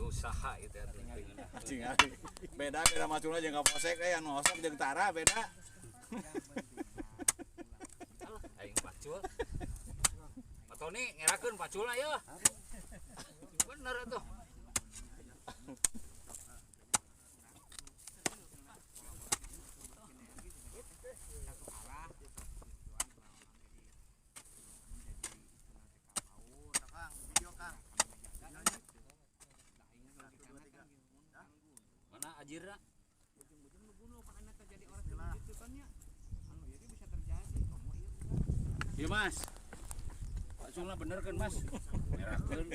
usaha itu ya. Cing beda maculna jeung Kapolsek anu osok jeung tara beda. Aing pacul. Tony ngerakeun paculna ya. Bener atuh. Mana ajirna? Ujung-ujung nu bunuh kan ana terjadi orang gitu kan ya. Anu ieu bisa terjadi. Iya Mas. Paculna bener kan Mas? Ngerakeun.